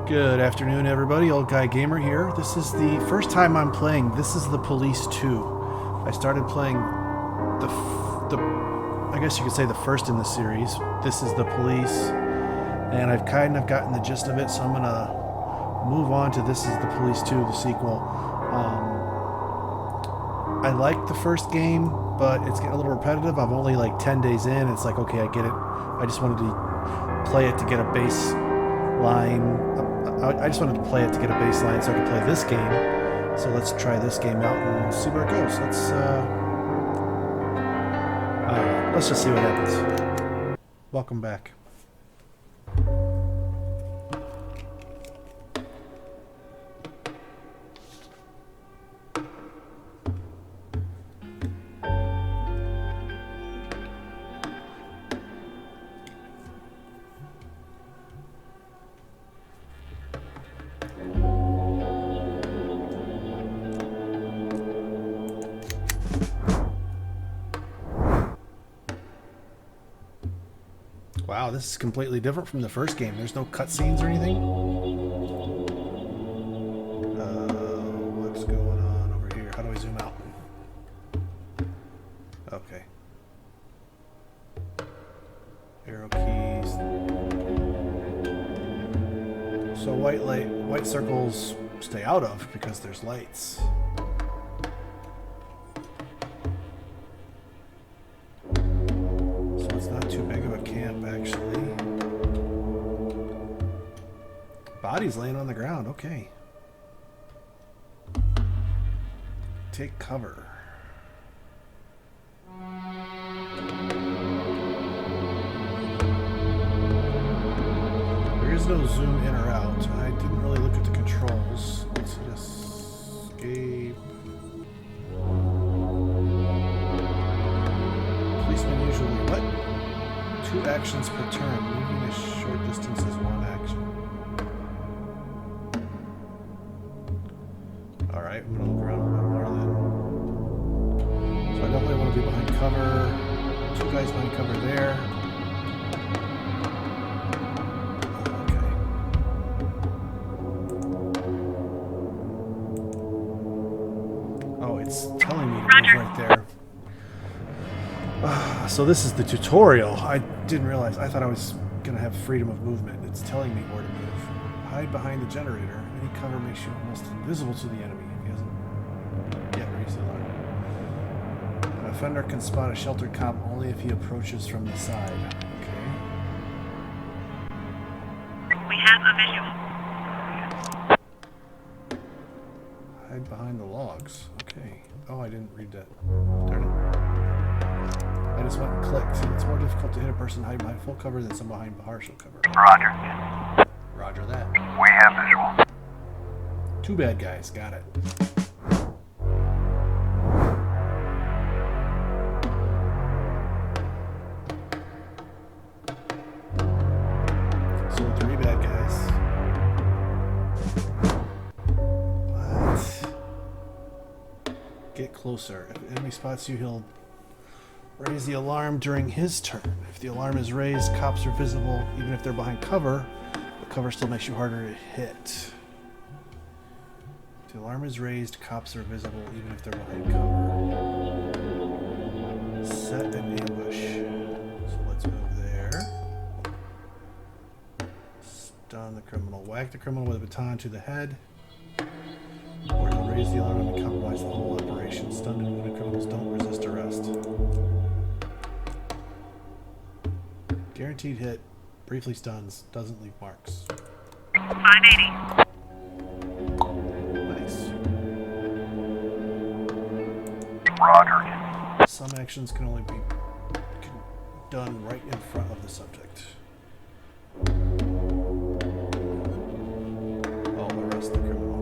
Good afternoon, everybody. Old Guy Gamer here. This is the first time I'm playing This Is the Police 2. I started playing I guess you could say the first in the series, This Is the Police, and I've kind of gotten the gist of it, so I'm going to move on to This Is the Police 2, the sequel. I liked the first game, but it's getting a little repetitive. I'm only like 10 days in. It's like, okay, I get it. I just wanted to play it to get a baseline. I just wanted to play it to get a baseline so I could play this game. So let's try this game out and see where it goes. Let's just see what happens. Welcome back. Wow, this is completely different from the first game. There's no cutscenes or anything. What's going on over here? How do I zoom out? Okay. Arrow keys. So white circles stay out of because there's lights. Body's laying on the ground. Okay. Take cover. There is no zoom in or out. I didn't really look at the controls. Let's hit escape. Policeman usually what? 2 actions per turn. Moving a short distance is 1 action. Alright, I'm going to look around a bit more then. So I definitely want to be behind cover. 2 guys behind cover there. Okay. Oh, it's telling me to move right there. So this is the tutorial. I didn't realize. I thought I was going to have freedom of movement. It's telling me where to move. Hide behind the generator. Any cover makes you almost invisible to the enemy. An offender can spot a sheltered cop only if he approaches from the side. Okay. We have a visual. Hide behind the logs. Okay. Oh, I didn't read that. Darn it. I just went and clicked. It's more difficult to hit a person hiding behind full cover than some behind partial cover. Roger. Roger that. We have visual. 2 bad guys. Got it. So 3 bad guys. What? Get closer. If the enemy spots you, he'll raise the alarm during his turn. If the alarm is raised, cops are visible even if they're behind cover. The cover still makes you harder to hit. If the alarm is raised, cops are visible even if they're behind cover. Set an ambush. So let's move there. Stun the criminal. Whack the criminal with a baton to the head. Or he'll raise the alarm and compromise the whole operation. Stunned and wounded criminals don't resist arrest. Guaranteed hit. Briefly stuns. Doesn't leave marks. 580. Nice. Roger. Some actions can only be done right in front of the subject. Oh, arrest the criminal.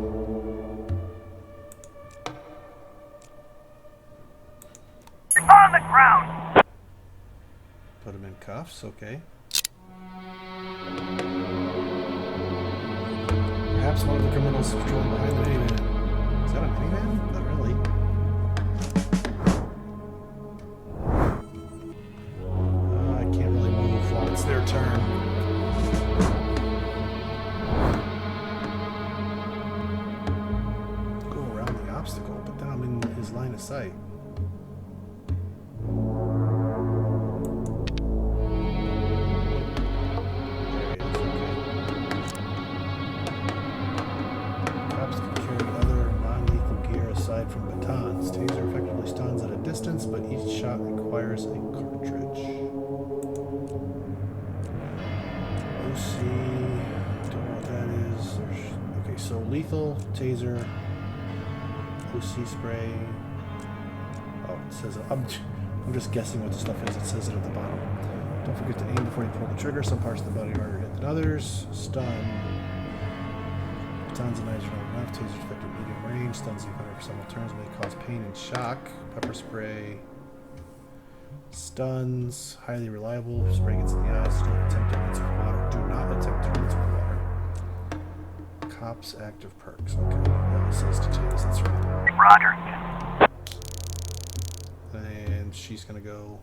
On the ground. Put him in cuffs, okay. Perhaps one of the criminals is patrolling behind the minivan. Is that a minivan? Not really. I can't really move while it's their turn. sight. There he is, okay. Cops can carry other non-lethal gear aside from batons. Taser effectively stuns at a distance, but each shot requires a cartridge. OC, don't know what that is. Okay, so lethal, taser, OC spray. Oh, it says, I'm just guessing what the stuff is. It says it at the bottom. Don't forget to aim before you pull the trigger. Some parts of the body are harder to hit than others. Stun. Batons and knives are not enough. Taser's effective medium range. Stuns the offender for several turns. May cause pain and shock. Pepper spray. Stuns. Highly reliable. Spray gets in the eyes. Don't attempt to rinse with water. Do not attempt to rinse with water. Cops active perks. Okay. That says to tase. That's right. Roger. And she's gonna go.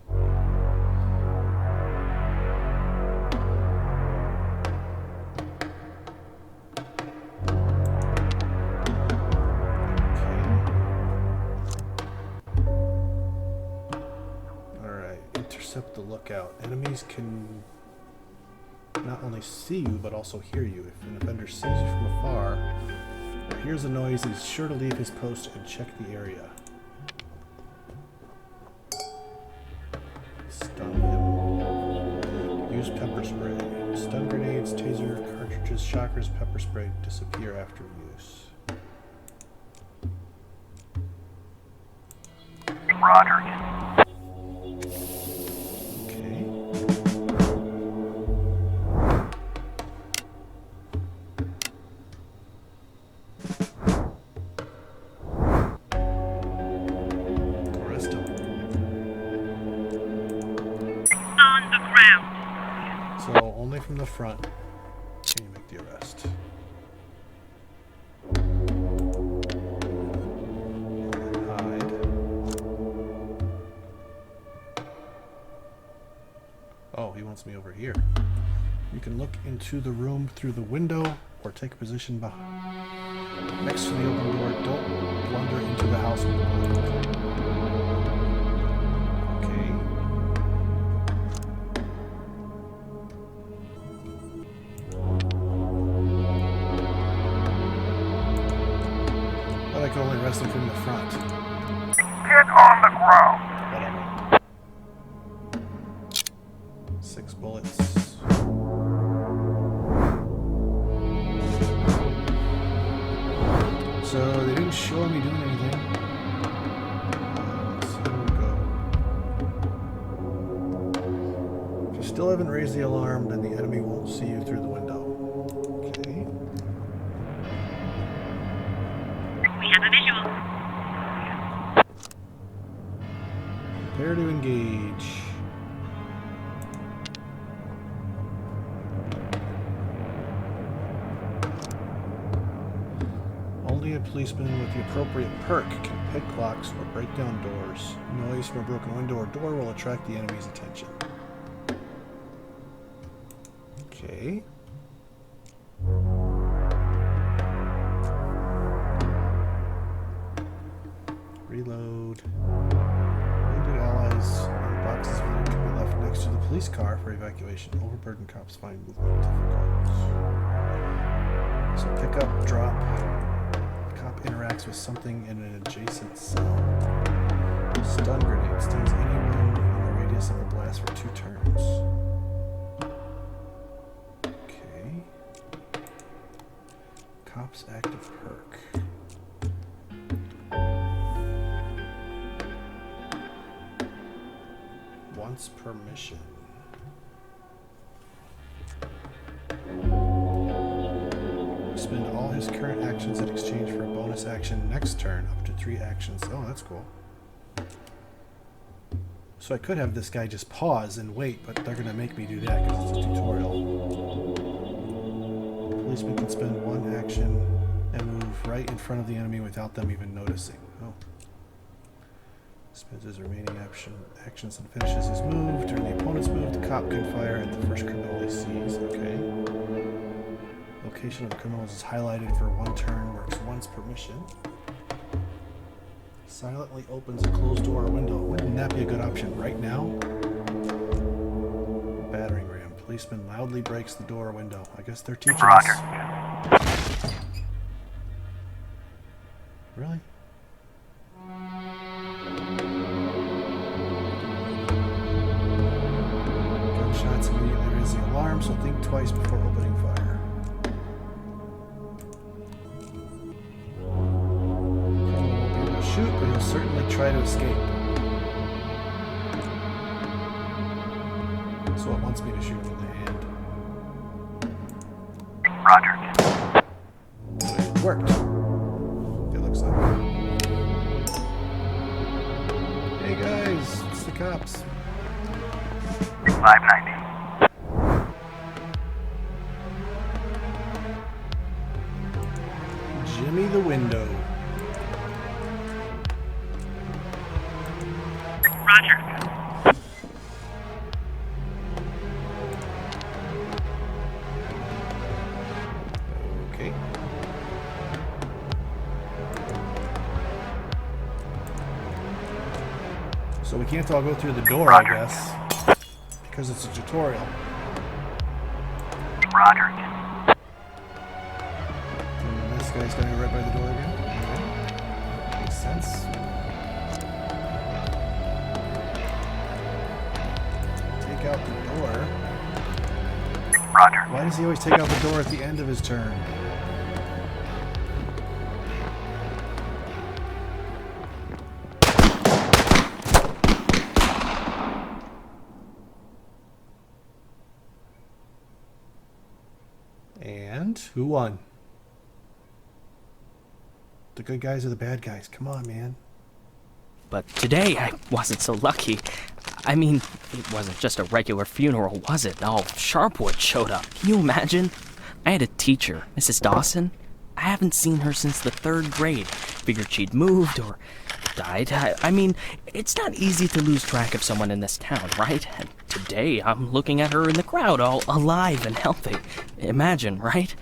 Intercept the lookout. Enemies can not only see you, but also hear you. If an offender sees you from afar or hears a noise, he's sure to leave his post and check the area. Stun him. Use pepper spray. Stun grenades, taser, cartridges, shockers, pepper spray disappear after use. Roger. From the front, can you make the arrest? Hide. Oh, he wants me over here. You can look into the room through the window or take a position behind. Next to the open door, don't blunder into the house with the blind. I can only arrest him from the front. Get on the ground. Whatever. 6 bullets. So they didn't show me doing anything. Let's see where we go. If you still haven't raised the alarm, then the enemy won't see you through the window. Okay. We have a visual. Prepare to engage. Only a policeman with the appropriate perk can pick locks or break down doors. Noise from a broken window or door will attract the enemy's attention. Okay. Reload. Wounded allies and boxes of loot can be left next to the police car for evacuation. Overburdened cops find movement difficult. So pick up, drop. The cop interacts with something in an adjacent cell. Stun grenade stuns anyone in the radius of a blast for 2 turns. Okay. Cop's active perk. Once per mission. Spend all his current actions in exchange for a bonus action next turn, up to 3 actions. Oh, that's cool. So I could have this guy just pause and wait, but they're going to make me do that because it's a tutorial. The policeman can spend 1 action and move right in front of the enemy without them even noticing. Oh. Spends his remaining actions and finishes his move. During the opponent's move, the cop can fire at the first criminal he sees. Okay. Location of the criminals is highlighted for 1 turn, works once per mission. Silently opens a closed door or window. Wouldn't that be a good option right now? Battering ram. Policeman loudly breaks the door or window. I guess they're teaching Roger. us. Really? Gunshots immediately raise the alarm, so think twice before opening fire. Criminal won't be able to shoot, but he'll certainly try to escape. So it wants me to shoot from the hand. Roger. It worked. It looks like. Hey guys, it's the cops. 590. Jimmy the window. Roger. Okay. So we can't all go through the door, I guess, because it's a tutorial. Roger. And this guy's gonna go right by the door again. Okay. Makes sense. Take out the door. Roger. Why does he always take out the door at the end of his turn? And who won? The good guys or the bad guys? Come on, man. But today I wasn't so lucky. I mean, it wasn't just a regular funeral, was it? All Sharpwood showed up. Can you imagine? I had a teacher, Mrs. Dawson. I haven't seen her since the 3rd grade. Figured she'd moved or died. I mean, it's not easy to lose track of someone in this town, right? And today I'm looking at her in the crowd, all alive and healthy. Imagine, right?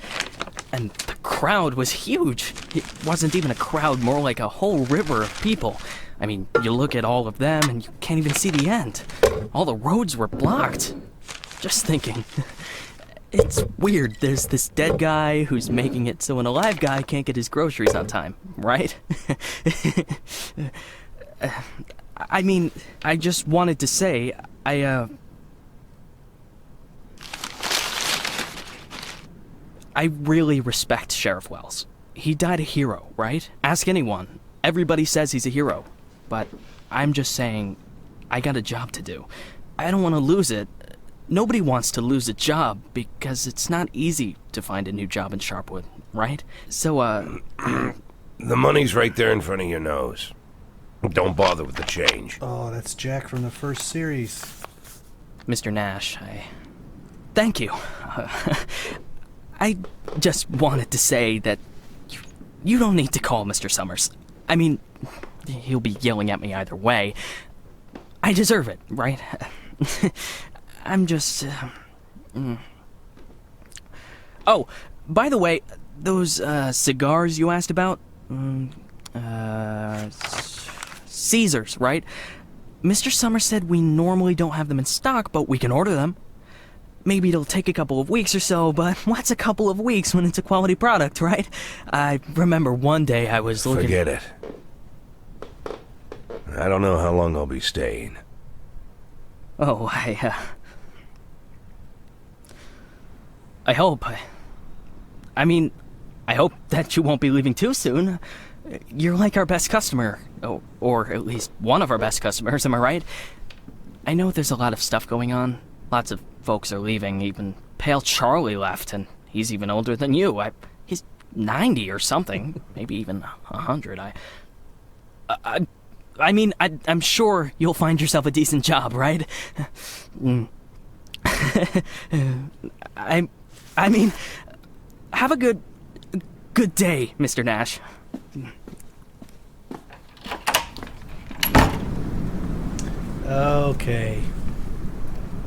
And the crowd was huge. It wasn't even a crowd, more like a whole river of people. I mean, you look at all of them and you can't even see the end. All the roads were blocked. Just thinking. It's weird. There's this dead guy who's making it so an alive guy can't get his groceries on time, right? I mean, I just wanted to say, I really respect Sheriff Wells. He died a hero, right? Ask anyone. Everybody says he's a hero. But I'm just saying, I got a job to do. I don't want to lose it. Nobody wants to lose a job because it's not easy to find a new job in Sharpwood, right? So, The money's right there in front of your nose. Don't bother with the change. Oh, that's Jack from the first series. Mr. Nash, thank you. I just wanted to say that you don't need to call Mr. Summers. I mean, he'll be yelling at me either way. I deserve it, right? I'm just... Oh, by the way, those cigars you asked about? Caesars, right? Mr. Summers said we normally don't have them in stock, but we can order them. Maybe it'll take a couple of weeks or so, but what's a couple of weeks when it's a quality product, right? I remember one day I was looking... Forget it. I don't know how long I'll be staying. Oh, I hope. I mean, I hope that you won't be leaving too soon. You're like our best customer. Or at least one of our best customers, am I right? I know there's a lot of stuff going on. Lots of folks are leaving. Even Pale Charlie left, and he's even older than you. He's 90 or something. Maybe even 100. I mean, I'm sure you'll find yourself a decent job, right? I mean, have a good day, Mr. Nash. Okay.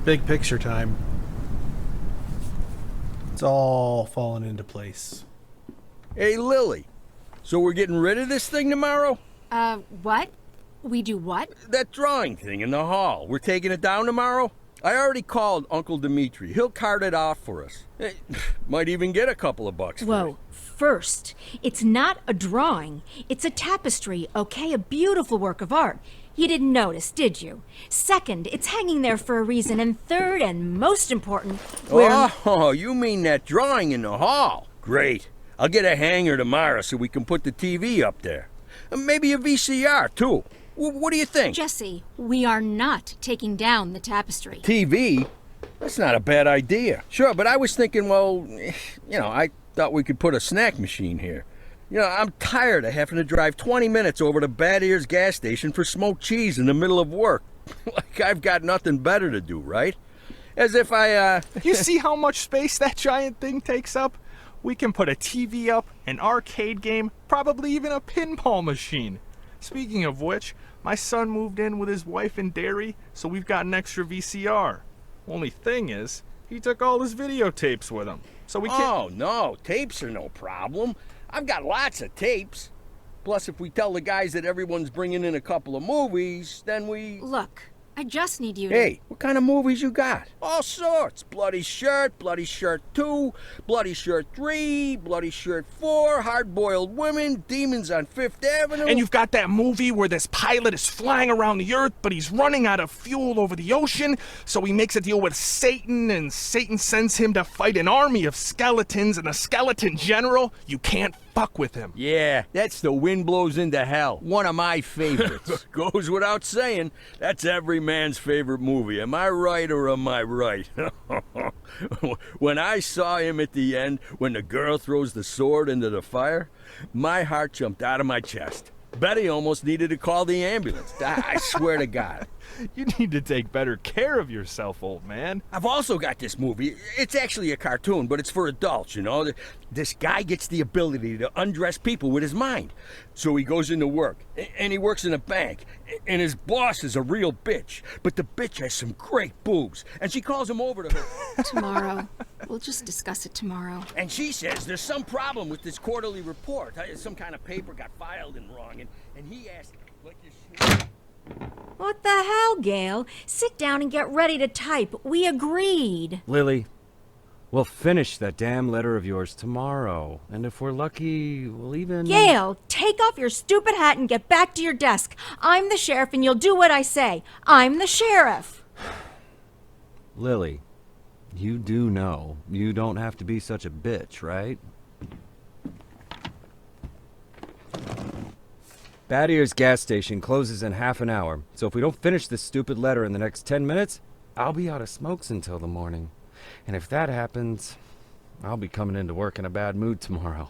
Big picture time. It's all falling into place. Hey, Lily. So we're getting rid of this thing tomorrow? What? We do what? That drawing thing in the hall. We're taking it down tomorrow? I already called Uncle Dimitri. He'll cart it off for us. Might even get a couple of bucks for it. Whoa. First, it's not a drawing. It's a tapestry, okay? A beautiful work of art. You didn't notice, did you? Second, it's hanging there for a reason. And third, and most important, Oh, you mean that drawing in the hall? Great. I'll get a hanger tomorrow so we can put the TV up there. And maybe a VCR, too. What do you think? Jesse, we are not taking down the tapestry. TV? That's not a bad idea. Sure, but I was thinking, well, I thought we could put a snack machine here. I'm tired of having to drive 20 minutes over to Bad Ears gas station for smoked cheese in the middle of work. Like I've got nothing better to do, right? As if You see how much space that giant thing takes up? We can put a TV up, an arcade game, probably even a pinball machine. Speaking of which, my son moved in with his wife and dairy, so we've got an extra VCR. Only thing is, he took all his videotapes with him, so we can't... Oh, no, tapes are no problem. I've got lots of tapes. Plus, if we tell the guys that everyone's bringing in a couple of movies, then we... Look, I just need you to... Hey, what kind of movies you got? All sorts. Bloody Shirt 2, Bloody Shirt 3, Bloody Shirt 4, Hard-Boiled Women, Demons on Fifth Avenue. And you've got that movie where this pilot is flying around the Earth, but he's running out of fuel over the ocean, so he makes a deal with Satan, and Satan sends him to fight an army of skeletons, and the skeleton general, you can't fuck with him. Yeah, that's The Wind Blows into Hell. One of my favorites. Goes without saying, that's every man's favorite movie. Am I right or am I right? When I saw him at the end, when the girl throws the sword into the fire, my heart jumped out of my chest. Betty almost needed to call the ambulance. I swear to God. You need to take better care of yourself, old man. I've also got this movie. It's actually a cartoon, but it's for adults, This guy gets the ability to undress people with his mind. So he goes into work, and he works in a bank, and his boss is a real bitch. But the bitch has some great boobs, and she calls him over to her. Tomorrow. We'll just discuss it tomorrow. And she says there's some problem with this quarterly report. Some kind of paper got filed in wrong, and he asked, like you should... What the hell, Gail? Sit down and get ready to type. We agreed. Lily, we'll finish that damn letter of yours tomorrow. And if we're lucky, we'll even... Gail, take off your stupid hat and get back to your desk. I'm the sheriff and you'll do what I say. I'm the sheriff. Lily, you do know you don't have to be such a bitch, right? Bad Ears gas station closes in half an hour, so if we don't finish this stupid letter in the next 10 minutes, I'll be out of smokes until the morning. And if that happens, I'll be coming into work in a bad mood tomorrow.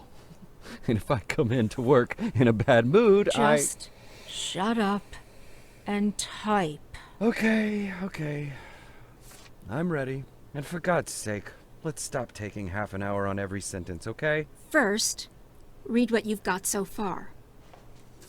And if I come into work in a bad mood, Just shut up and type. Okay. I'm ready. And for God's sake, let's stop taking half an hour on every sentence, okay? First, read what you've got so far.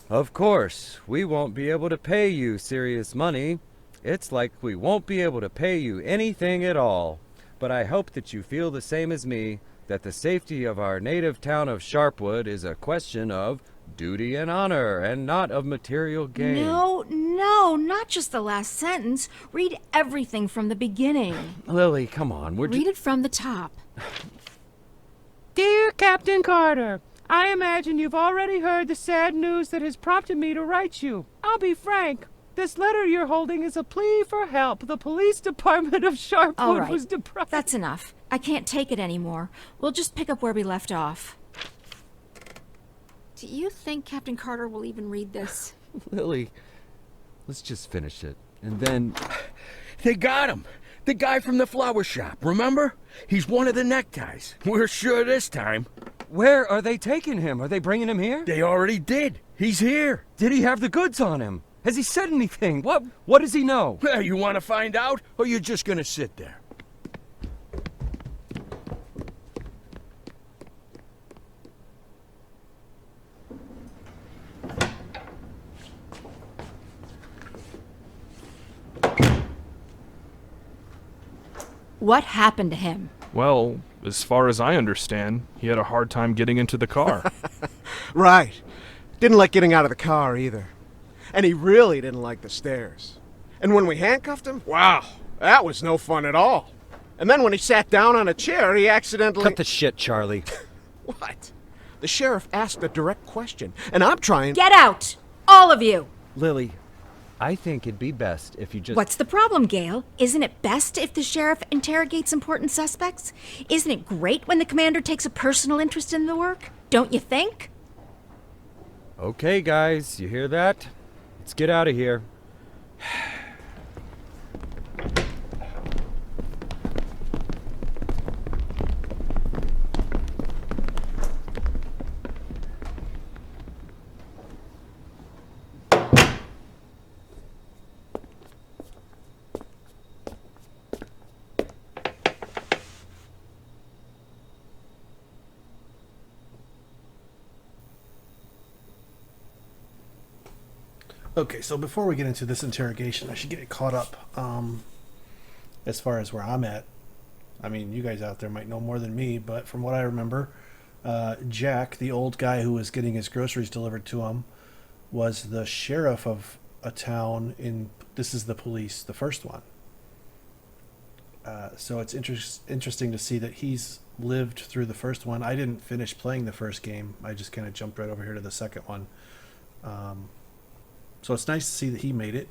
Of course, we won't be able to pay you serious money. It's like we won't be able to pay you anything at all. But I hope that you feel the same as me, that the safety of our native town of Sharpwood is a question of duty and honor, and not of material gain. No, not just the last sentence. Read everything from the beginning. Lily, come on, Read it from the top. Dear Captain Carter, I imagine you've already heard the sad news that has prompted me to write you. I'll be frank. This letter you're holding is a plea for help. The police department of Sharpwood All right, was deprived. that's enough. I can't take it anymore. We'll just pick up where we left off. Do you think Captain Carter will even read this? Lily, let's just finish it. And then... They got him. The guy from the flower shop, remember? He's one of the neckties. We're sure this time. Where are they taking him? Are they bringing him here? They already did. He's here. Did he have the goods on him? Has he said anything? What does he know? Well, you want to find out, or you're just going to sit there? What happened to him? Well, as far as I understand, he had a hard time getting into the car. Right. Didn't like getting out of the car either. And he really didn't like the stairs. And when we handcuffed him, wow, that was no fun at all. And then when he sat down on a chair, he accidentally... Cut the shit, Charlie. What? The sheriff asked a direct question, and I'm trying... Get out! All of you! Lily, I think it'd be best if you just... What's the problem, Gail? Isn't it best if the sheriff interrogates important suspects? Isn't it great when the commander takes a personal interest in the work? Don't you think? Okay, guys, you hear that? Let's get out of here. Okay, so before we get into this interrogation, I should get caught up as far as where I'm at. I mean, you guys out there might know more than me, but from what I remember, Jack, the old guy who was getting his groceries delivered to him, was the sheriff of a town in... This is the police, the first one. So it's interesting to see that he's lived through the first one. I didn't finish playing the first game. I just kind of jumped right over here to the second one. So it's nice to see that he made it.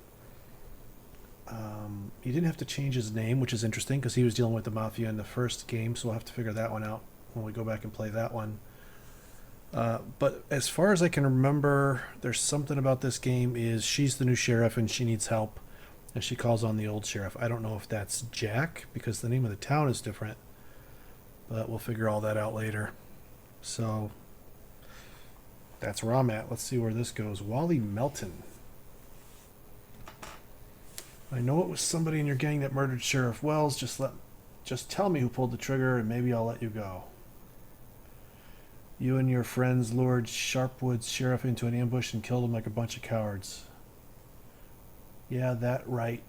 He didn't have to change his name, which is interesting because he was dealing with the Mafia in the first game, so we'll have to figure that one out when we go back and play that one. But as far as I can remember, there's something about this game is she's the new sheriff and she needs help, and she calls on the old sheriff. I don't know if that's Jack because the name of the town is different, but we'll figure all that out later. So that's where I'm at. Let's see where this goes. Wally Melton. I know it was somebody in your gang that murdered Sheriff Wells. Just tell me who pulled the trigger and maybe I'll let you go. You and your friends lured Sharpwood's sheriff into an ambush and killed him like a bunch of cowards. Yeah, that right.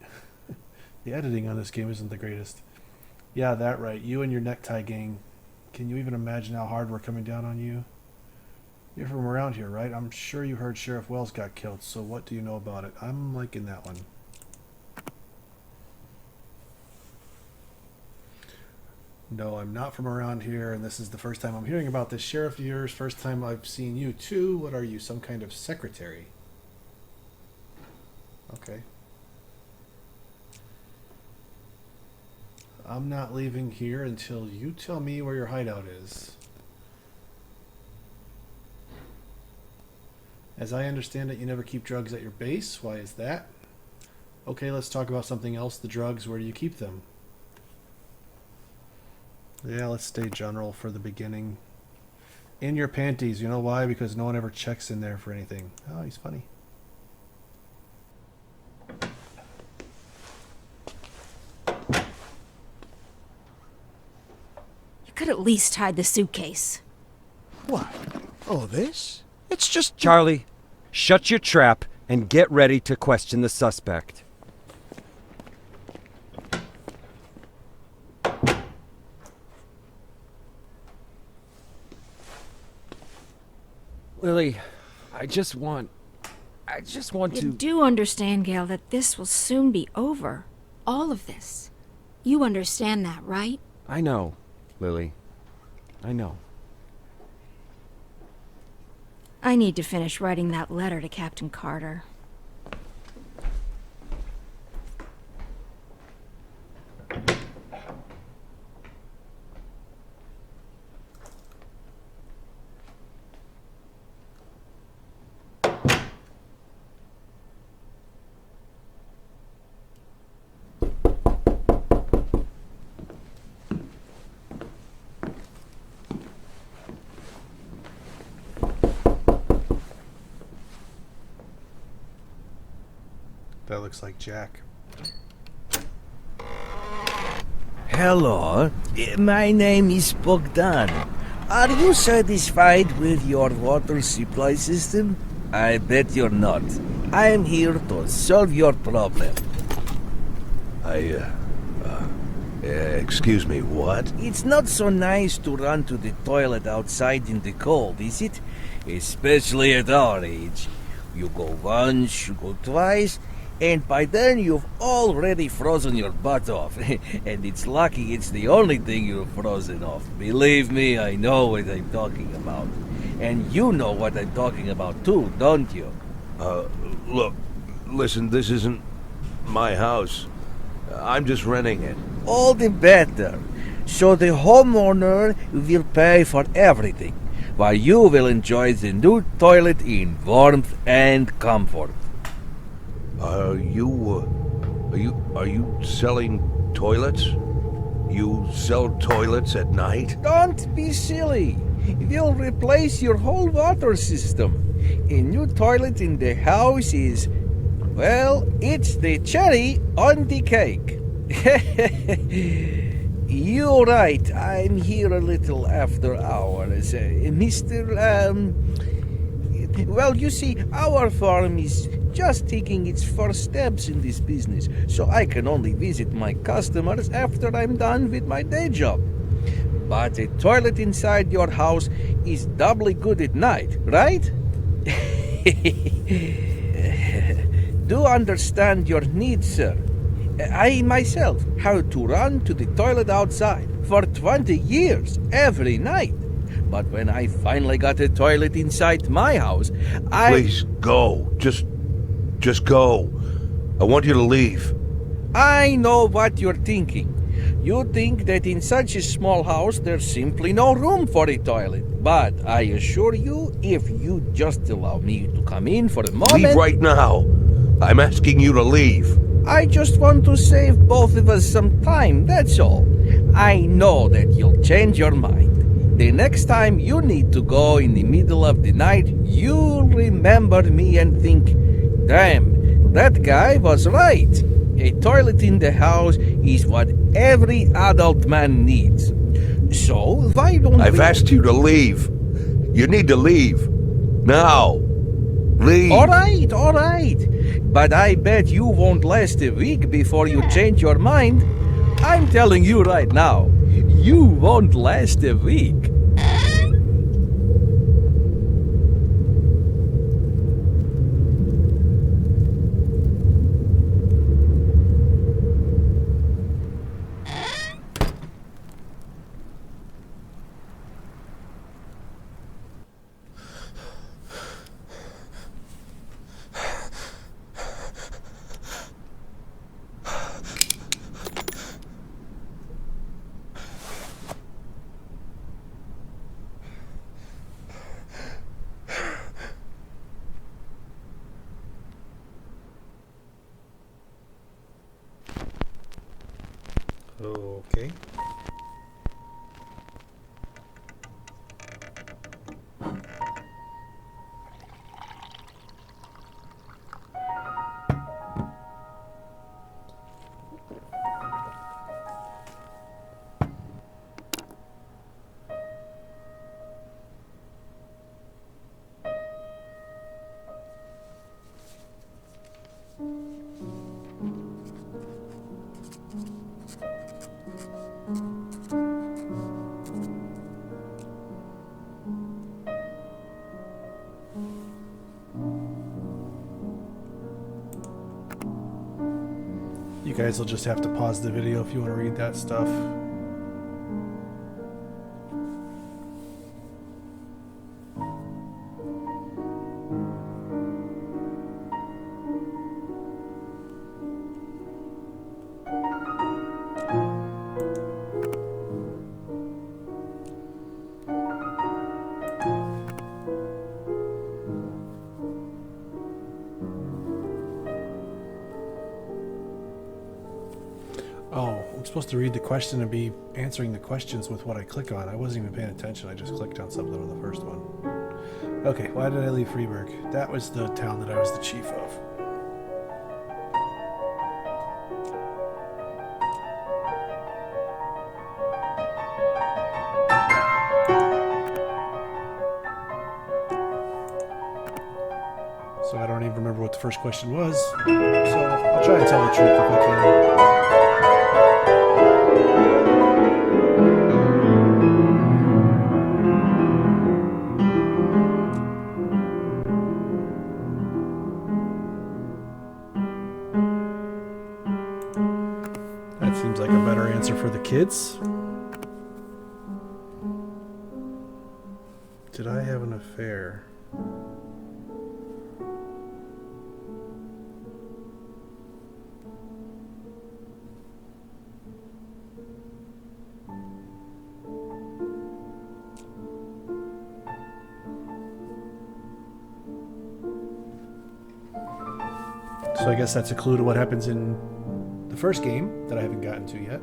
The editing on this game isn't the greatest. Yeah, that right. You and your necktie gang. Can you even imagine how hard we're coming down on you? You're from around here, right? I'm sure you heard Sheriff Wells got killed, so what do you know about it? I'm liking that one. No, I'm not from around here, and this is the first time I'm hearing about this sheriff of yours. First time I've seen you, too. What are you, some kind of secretary? Okay. I'm not leaving here until you tell me where your hideout is. As I understand it, you never keep drugs at your base. Why is that? Okay, let's talk about something else. The drugs, where do you keep them? Yeah, let's stay general for the beginning. In your panties. You know why? Because no one ever checks in there for anything. Oh, he's funny. You could at least hide the suitcase. What? Oh, this? It's just... Charlie, shut your trap and get ready to question the suspect. Lily, I just want You to... do understand, Gail, that this will soon be over. All of this. You understand that, right? I know, Lily. I know. I need to finish writing that letter to Captain Carter. That looks like Jack. Hello, my name is Bogdan. Are you satisfied with your water supply system? I bet you're not. I am here to solve your problem. Excuse me, what? It's not so nice to run to the toilet outside in the cold, is it? Especially at our age. You go once, you go twice, and by then you've already frozen your butt off. And it's lucky it's the only thing you've frozen off. Believe me, I know what I'm talking about. And you know what I'm talking about too, don't you? Look, listen, this isn't my house. I'm just renting it. All the better. So the homeowner will pay for everything, while you will enjoy the new toilet in warmth and comfort. Are you selling toilets? You sell toilets at night? Don't be silly. We'll replace your whole water system. A new toilet in the house is, well, it's the cherry on the cake. You're right. I'm here a little after hours. Well, you see, our farm is just taking its first steps in this business, so I can only visit my customers after I'm done with my day job. But a toilet inside your house is doubly good at night, right? Do understand your needs, sir. I myself had to run to the toilet outside for 20 years every night. But when I finally got a toilet inside my house, Please go. Just go. I want you to leave. I know what you're thinking. You think that in such a small house there's simply no room for a toilet. But I assure you, if you just allow me to come in for a moment... Leave right now. I'm asking you to leave. I just want to save both of us some time, that's all. I know that you'll change your mind. The next time you need to go in the middle of the night, you'll remember me and think, damn, that guy was right. A toilet in the house is what every adult man needs. So, why don't I've asked you to leave. You need to leave. Now. Leave. All right. But I bet you won't last a week before you change your mind. I'm telling you right now, you won't last a week. Okay. You guys will just have to pause the video if you want to read that stuff. Oh, I'm supposed to read the question and be answering the questions with what I click on. I wasn't even paying attention. I just clicked on something on the first one. Okay, why did I leave Freiburg? That was the town that I was the chief of. So I don't even remember what the first question was. So I'll try and tell the truth if I can. for the kids. Did I have an affair? So I guess that's a clue to what happens in the first game that I haven't gotten to yet.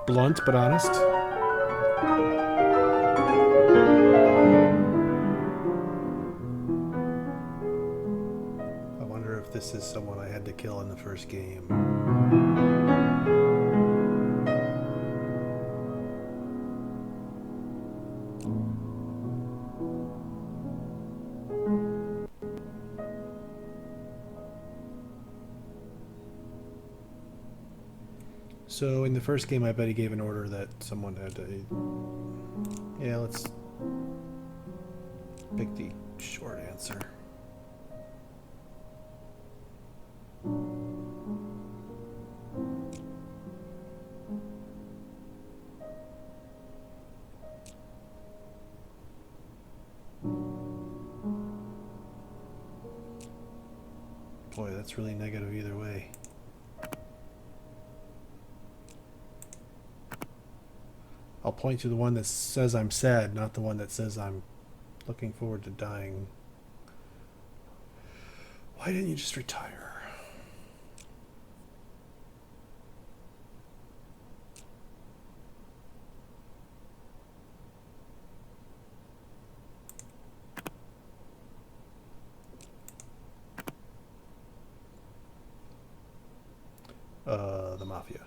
Blunt but honest. I wonder if this is someone I had to kill in the first game. So in the first game, I bet he gave an order that someone had to... Yeah, let's pick the short answer. Boy, that's really negative either way. I'll point to the one that says I'm sad, not the one that says I'm looking forward to dying. Why didn't you just retire? The Mafia.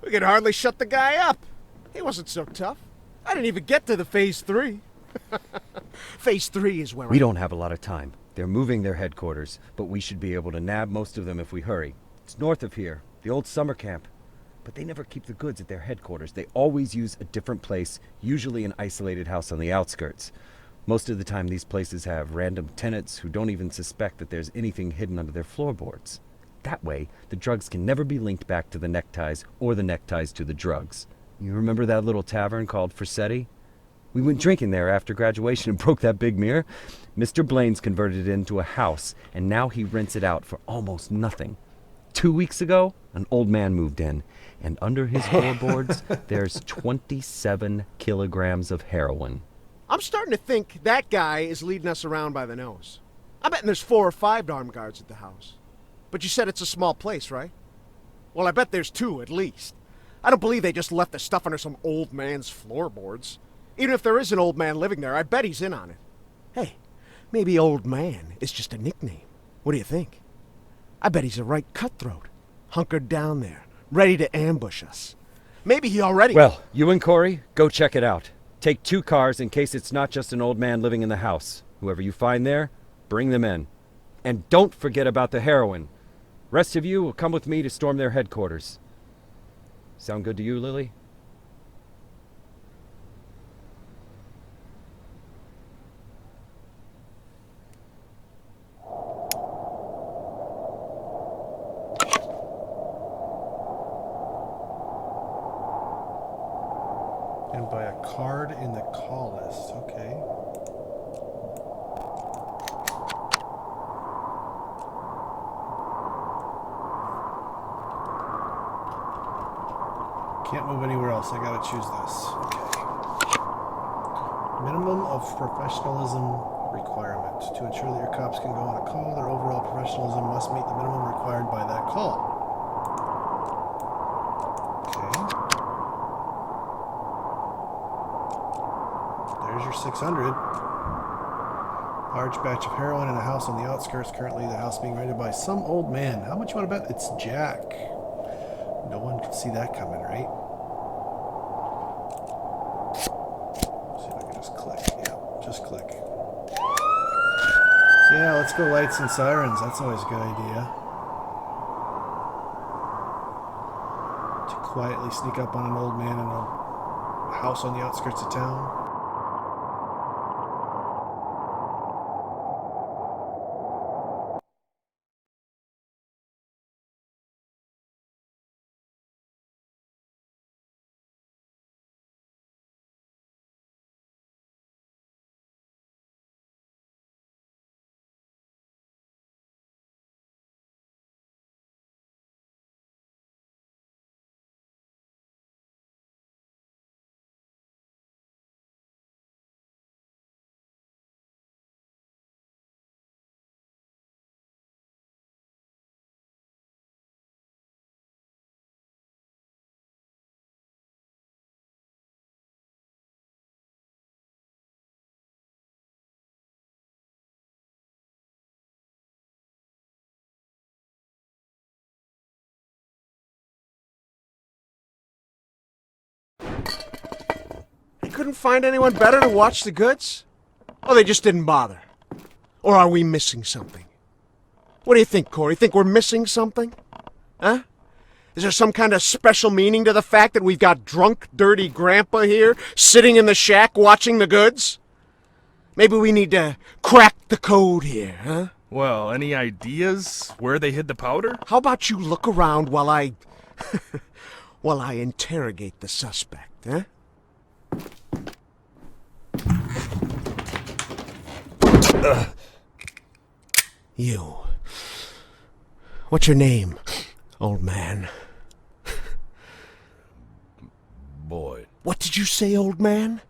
We could hardly shut the guy up. He wasn't so tough. I didn't even get to the Phase 3. Phase 3 is where We don't have a lot of time. They're moving their headquarters, but we should be able to nab most of them if we hurry. It's north of here, the old summer camp. But they never keep the goods at their headquarters. They always use a different place, usually an isolated house on the outskirts. Most of the time these places have random tenants who don't even suspect that there's anything hidden under their floorboards. That way, the drugs can never be linked back to the neckties or the neckties to the drugs. You remember that little tavern called Forsetti? We went drinking there after graduation and broke that big mirror. Mr. Blaine's converted it into a house, and now he rents it out for almost nothing. 2 weeks ago, an old man moved in, and under his floorboards, there's 27 kilograms of heroin. I'm starting to think that guy is leading us around by the nose. I bet there's 4 or 5 armed guards at the house. But you said it's a small place, right? Well, I bet there's 2 at least. I don't believe they just left the stuff under some old man's floorboards. Even if there is an old man living there, I bet he's in on it. Hey, maybe old man is just a nickname. What do you think? I bet he's a right cutthroat, hunkered down there, ready to ambush us. Maybe he already... Well, you and Corey, go check it out. Take 2 cars in case it's not just an old man living in the house. Whoever you find there, bring them in. And don't forget about the heroin. Rest of you will come with me to storm their headquarters. Sound good to you, Lily? And by a card in the call list. Okay. Can't move anywhere else. I gotta choose this. Okay. Minimum of professionalism requirement. To ensure that your cops can go on a call, their overall professionalism must meet the minimum required by that call. There's your 600. Large batch of heroin in a house on the outskirts. Currently, the house being raided by some old man. How much you want to bet? It's Jack. No one could see that coming, right? See if I can just click. Yeah, just click. Yeah, let's go lights and sirens. That's always a good idea. To quietly sneak up on an old man in a house on the outskirts of town. Couldn't find anyone better to watch the goods? Or they just didn't bother? Or are we missing something? What do you think, Corey? Think we're missing something? Huh? Is there some kind of special meaning to the fact that we've got drunk, dirty grandpa here, sitting in the shack watching the goods? Maybe we need to crack the code here, huh? Well, any ideas where they hid the powder? How about you look around while I... while I interrogate the suspect, huh? You. What's your name, old man? Boyd. What did you say, old man?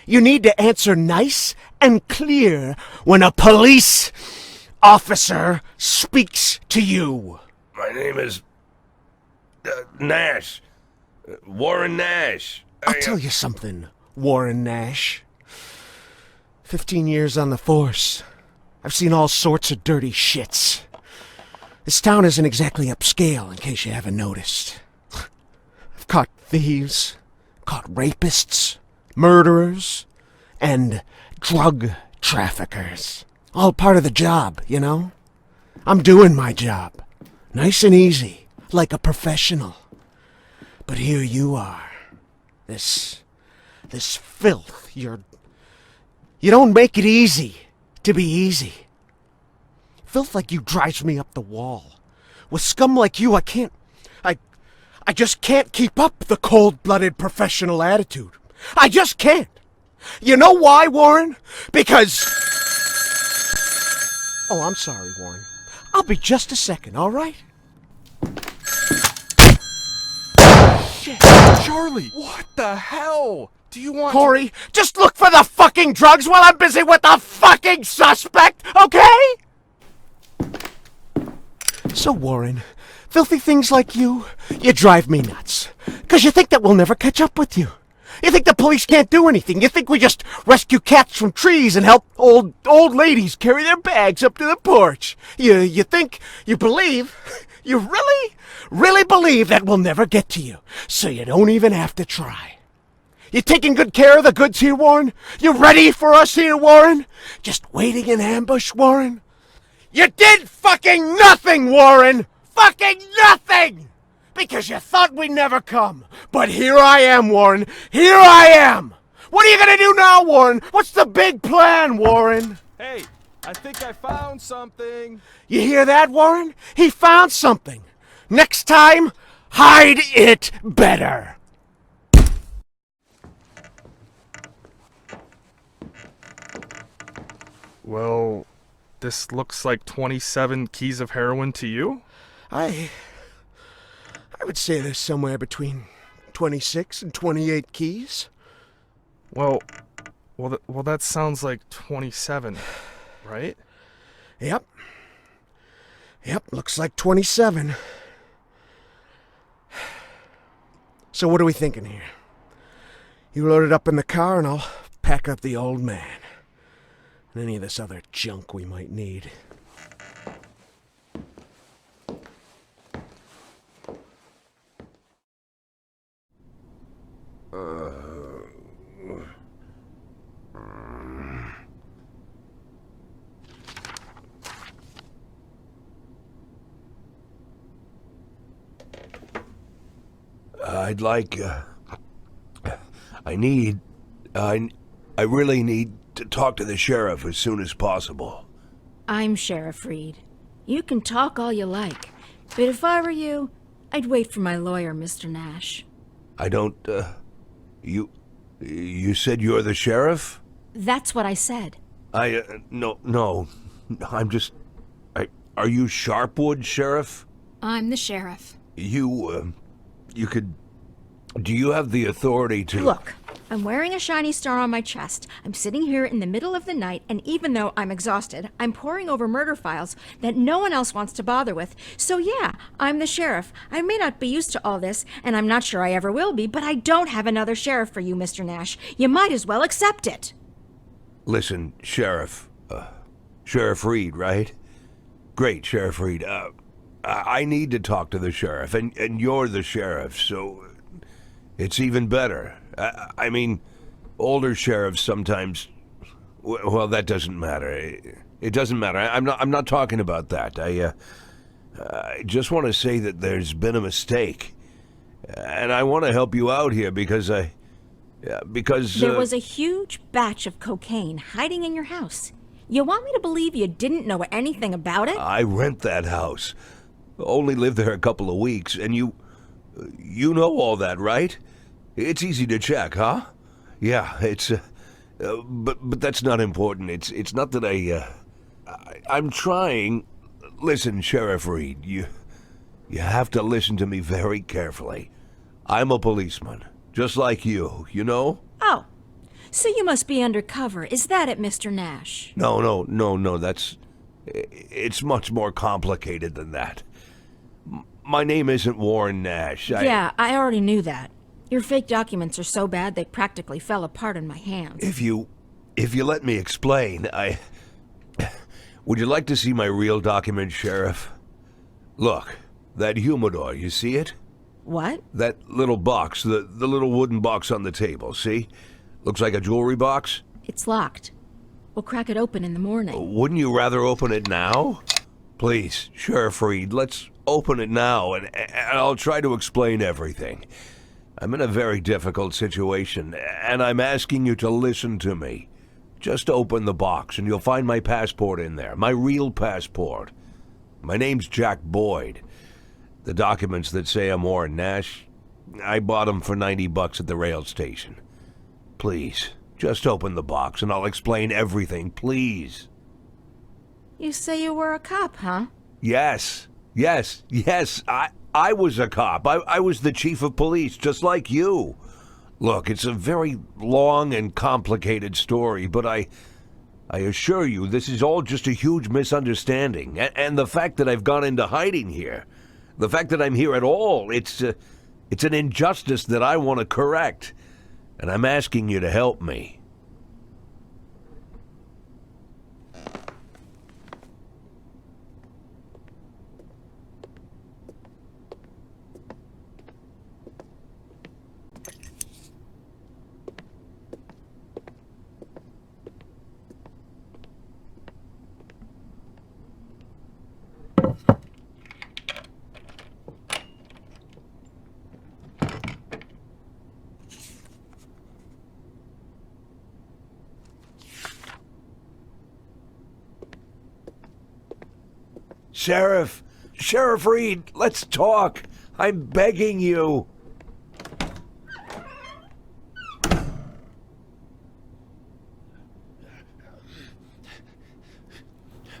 You need to answer nice and clear when a police officer speaks to you. My name is... Nash. Warren Nash. I'll tell you something, Warren Nash. 15 years on the force. I've seen all sorts of dirty shits. This town isn't exactly upscale, in case you haven't noticed. I've caught thieves, caught rapists, murderers, and drug traffickers. All part of the job, you know? I'm doing my job. Nice and easy, like a professional. But here you are. This filth, you don't make it easy to be easy. Filth like you drives me up the wall. With scum like you, I just can't keep up the cold-blooded professional attitude. I just can't. You know why, Warren? Because... Oh, I'm sorry, Warren. I'll be just a second, all right? Shit, Charlie! What the hell? Do you want... Corey, just look for the fucking drugs while I'm busy with the fucking suspect, okay? So, Warren, filthy things like you drive me nuts. 'Cause you think that we'll never catch up with you. You think the police can't do anything. You think we just rescue cats from trees and help old ladies carry their bags up to the porch. You think, you believe, you really believe that we'll never get to you. So you don't even have to try. You taking good care of the goods here, Warren? You ready for us here, Warren? Just waiting in ambush, Warren? You did fucking nothing, Warren! Fucking nothing! Because you thought we'd never come. But here I am, Warren. Here I am! What are you gonna do now, Warren? What's the big plan, Warren? Hey, I think I found something. You hear that, Warren? He found something. Next time, hide it better. Well, this looks like 27 keys of heroin to you? I would say there's somewhere between 26 and 28 keys. Well, that sounds like 27, right? Yep. Looks like 27. So what are we thinking here? You load it up in the car and I'll pack up the old man. And any of this other junk we might need. I'd like, I really need to talk to the sheriff as soon as possible. I'm Sheriff Reed. You can talk all you like, but if I were you, I'd wait for my lawyer, Mr. Nash. I don't, you said you're the sheriff? That's what I said. No, I'm just, are you Sharpwood, Sheriff? I'm the sheriff. Do you have the authority to... Look, I'm wearing a shiny star on my chest. I'm sitting here in the middle of the night, and even though I'm exhausted, I'm poring over murder files that no one else wants to bother with. So yeah, I'm the sheriff. I may not be used to all this, and I'm not sure I ever will be, but I don't have another sheriff for you, Mr. Nash. You might as well accept it. Listen, Sheriff. Sheriff Reed, right? Great, Sheriff Reed. I need to talk to the sheriff, and you're the sheriff, so... It's even better. I mean, older sheriffs sometimes... Well, that doesn't matter. It doesn't matter. I'm not talking about that. I just want to say that there's been a mistake. And I want to help you out here because There was a huge batch of cocaine hiding in your house. You want me to believe you didn't know anything about it? I rent that house. Only lived there a couple of weeks, and you know all that, right? It's easy to check, huh? Yeah, it's, but that's not important. It's not that I'm trying. Listen, Sheriff Reed, you have to listen to me very carefully. I'm a policeman, just like you know? Oh, so you must be undercover. Is that it, Mr. Nash? No, it's much more complicated than that. My name isn't Warren Nash. Yeah, I already knew that. Your fake documents are so bad they practically fell apart in my hands. If you let me explain, would you like to see my real document, Sheriff? Look, that humidor, you see it? What? That little box, the little wooden box on the table, see? Looks like a jewelry box? It's locked. We'll crack it open in the morning. Wouldn't you rather open it now? Please, Sheriff Reed, let's open it now, and I'll try to explain everything. I'm in a very difficult situation, and I'm asking you to listen to me. Just open the box, and you'll find my passport in there, my real passport. My name's Jack Boyd. The documents that say I'm Warren Nash, I bought them for $90 at the rail station. Please, just open the box, and I'll explain everything, please. You say you were a cop, huh? Yes. I was a cop. I was the chief of police, just like you. Look, it's a very long and complicated story, but I assure you this is all just a huge misunderstanding. And the fact that I've gone into hiding here, the fact that I'm here at all, it's an injustice that I want to correct. And I'm asking you to help me. Sheriff! Sheriff Reed, let's talk! I'm begging you!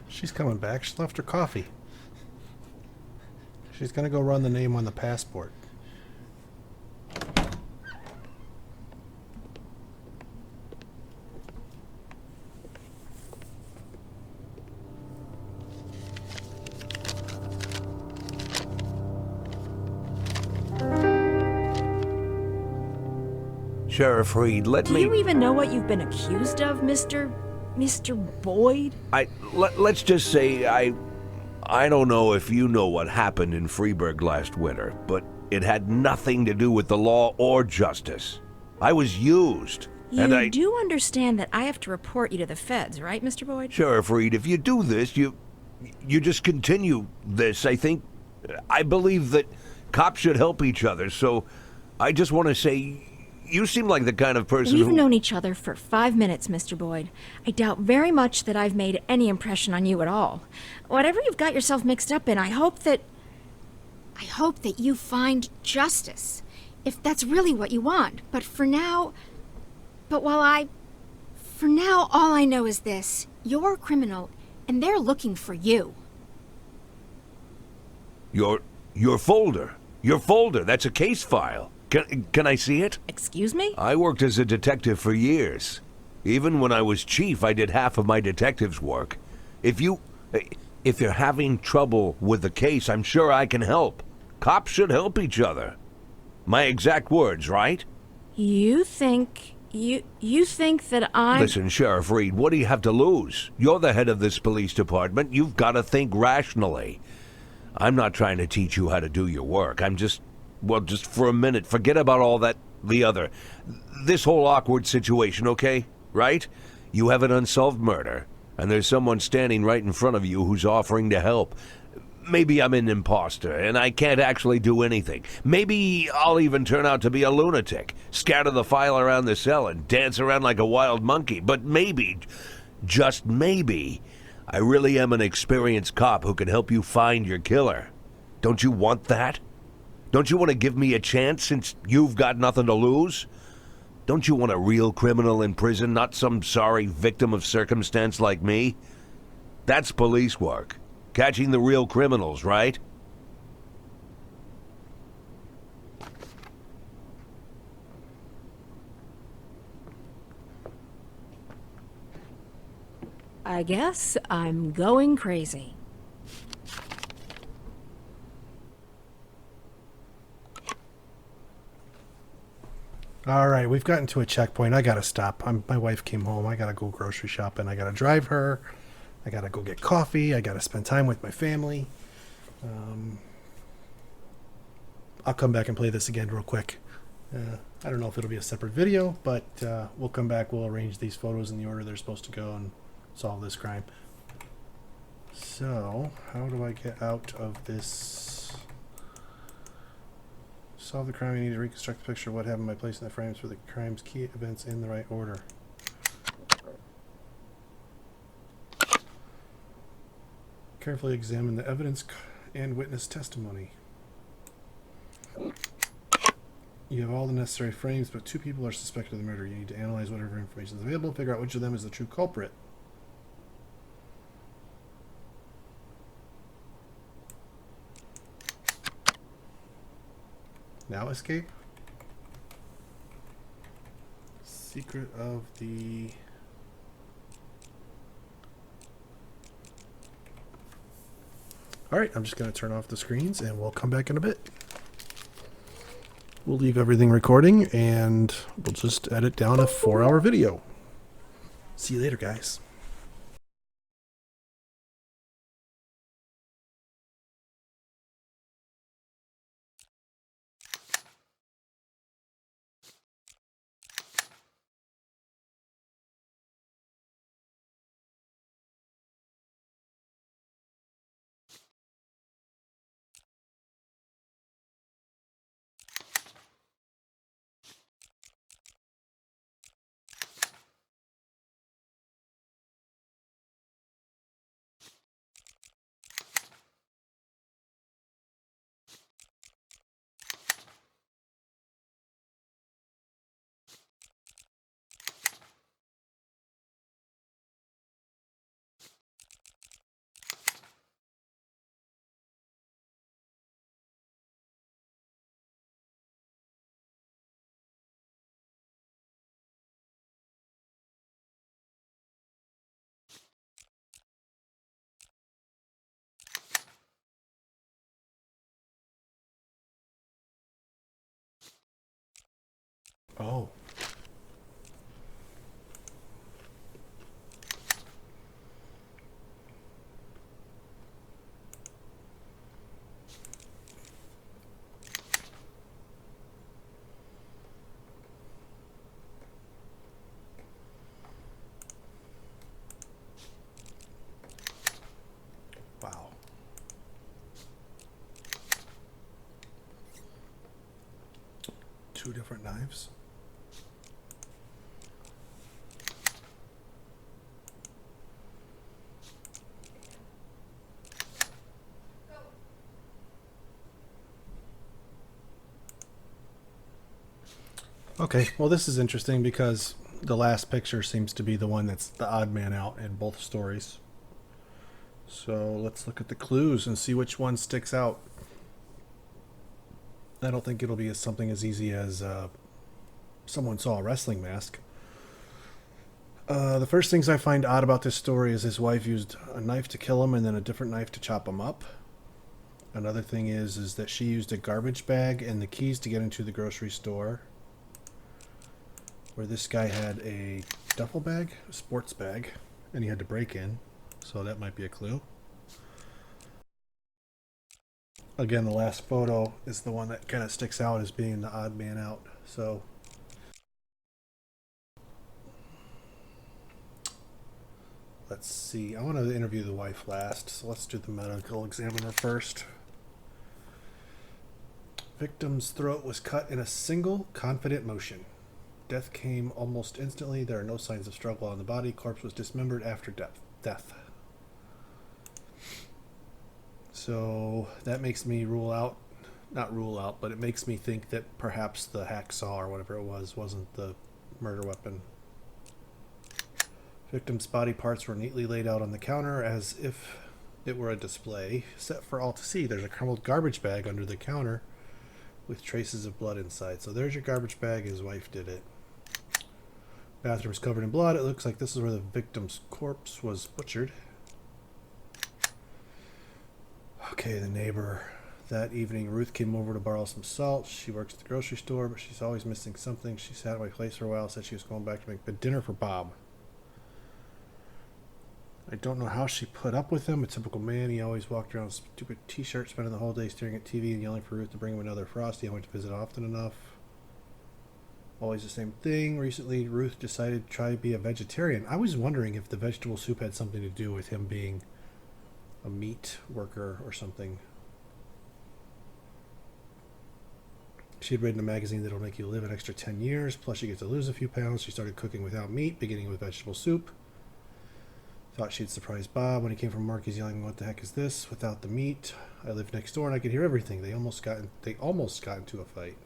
She's coming back. She left her coffee. She's gonna go run the name on the passport. Sheriff Reed, let Do me... you even know what you've been accused of, Mr. Boyd? Let's just say I don't know if you know what happened in Freeburg last winter, but it had nothing to do with the law or justice. I was used. You do understand that I have to report you to the feds, right, Mr. Boyd? Sheriff Reed, if you do this, you just continue this. I believe that cops should help each other, so I just want to say you seem like the kind of person We've who... known each other for 5 minutes, Mr. Boyd. I doubt very much that I've made any impression on you at all. Whatever you've got yourself mixed up in, I hope that you find justice. If that's really what you want. For now, all I know is this. You're a criminal, and they're looking for you. Your folder. Your folder. That's a case file. Can I see it? Excuse me? I worked as a detective for years. Even when I was chief, I did half of my detective's work. If you're having trouble with the case, I'm sure I can help. Cops should help each other. My exact words, right? You think that I'm... Listen, Sheriff Reed, what do you have to lose? You're the head of this police department. You've got to think rationally. I'm not trying to teach you how to do your work. I'm just for a minute, forget about all that, this whole awkward situation, okay? Right? You have an unsolved murder, and there's someone standing right in front of you who's offering to help. Maybe I'm an imposter, and I can't actually do anything. Maybe I'll even turn out to be a lunatic, scatter the file around the cell and dance around like a wild monkey. But maybe, just maybe, I really am an experienced cop who can help you find your killer. Don't you want that? Don't you want to give me a chance since you've got nothing to lose? Don't you want a real criminal in prison, not some sorry victim of circumstance like me? That's police work. Catching the real criminals, right? I guess I'm going crazy. All right, we've gotten to a checkpoint. I gotta stop. My wife came home. I gotta go grocery shopping. I gotta drive her. I gotta go get coffee. I gotta spend time with my family. I'll come back and play this again real quick. I don't know if it'll be a separate video, but we'll come back. We'll arrange these photos in the order they're supposed to go and solve this crime. So, how do I get out of this? Solve the crime. You need to reconstruct the picture of what happened by placing the frames for the crime's key events in the right order. Carefully examine the evidence and witness testimony. You have all the necessary frames, but 2 people are suspected of the murder. You need to analyze whatever information is available, figure out which of them is the true culprit. Now escape. Secret of the... Alright, I'm just going to turn off the screens and we'll come back in a bit. We'll leave everything recording and we'll just edit down a 4-hour video. See you later, guys. Oh. Wow. Two different knives. Okay, well this is interesting because the last picture seems to be the one that's the odd man out in both stories. So let's look at the clues and see which one sticks out. I don't think it'll be something as easy as someone saw a wrestling mask. The first things I find odd about this story is his wife used a knife to kill him and then a different knife to chop him up. Another thing is that she used a garbage bag and the keys to get into the grocery store, where this guy had a duffel bag, a sports bag, and he had to break in. So that might be a clue. Again, the last photo is the one that kind of sticks out as being the odd man out. So let's see. I want to interview the wife last, so let's do the medical examiner first. Victim's throat was cut in a single, confident motion. Death came almost instantly. There are no signs of struggle on the body. Corpse was dismembered after death. So that makes me not rule out, but it makes me think that perhaps the hacksaw or whatever it was wasn't the murder weapon. Victim's body parts were neatly laid out on the counter as if it were a display set for all to see. There's a crumpled garbage bag under the counter with traces of blood inside. So there's your garbage bag. His wife did it. Bathroom's covered in blood. It looks like this is where the victim's corpse was butchered. Okay, the neighbor. That evening, Ruth came over to borrow some salt. She works at the grocery store, but she's always missing something. She sat at my place for a while, said she was going back to make dinner for Bob. I don't know how she put up with him. A typical man. He always walked around with a stupid t-shirt, spending the whole day staring at TV and yelling for Ruth to bring him another Frosty. I went to visit often enough. Always the same thing. Recently, Ruth decided to try to be a vegetarian. I was wondering if the vegetable soup had something to do with him being a meat worker or something. She had read in a magazine that it'll make you live an extra 10 years, plus you get to lose a few pounds. She started cooking without meat, beginning with vegetable soup. Thought she'd surprise Bob. When he came from work, he's yelling, "What the heck is this? Without the meat." I lived next door and I could hear everything. They almost got into a fight.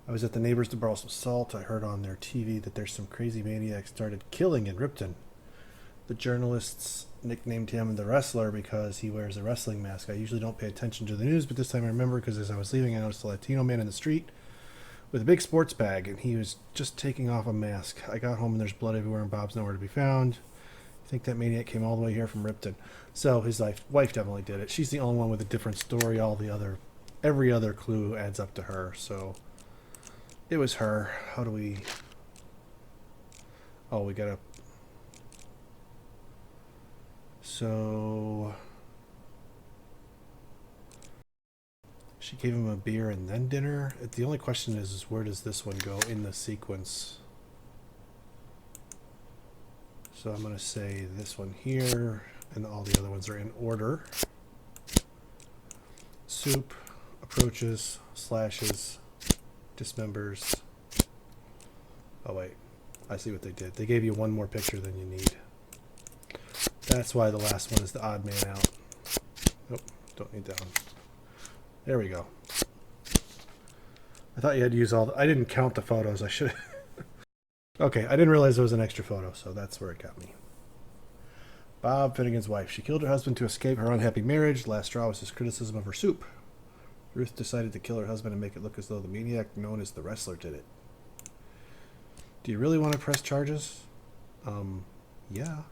I was at the neighbors to borrow some salt. I heard on their TV that there's some crazy maniac started killing in Ripton. The journalists nicknamed him the Wrestler because he wears a wrestling mask. I usually don't pay attention to the news, but this time I remember because as I was leaving, I noticed a Latino man in the street with a big sports bag, and he was just taking off a mask. I got home and there's blood everywhere and Bob's nowhere to be found. I think that maniac came all the way here from Ripton. So his wife definitely did it. She's the only one with a different story. Every other clue adds up to her, so it was her. How do we... Oh, we gotta... So... She gave him a beer and then dinner. The only question is where does this one go in the sequence? So I'm going to say this one here, and all the other ones are in order. Soup, approaches, slashes, dismembers. Oh wait, I see what they did. They gave you one more picture than you need. That's why the last one is the odd man out. Nope, don't need that one. There we go. I thought you had to use all I didn't count the photos. I should. Okay, I didn't realize there was an extra photo, so that's where it got me. Bob Finnegan's wife. She killed her husband to escape her unhappy marriage. Last straw was his criticism of her soup. Ruth decided to kill her husband and make it look as though the maniac known as the Wrestler did it. Do you really want to press charges? Yeah.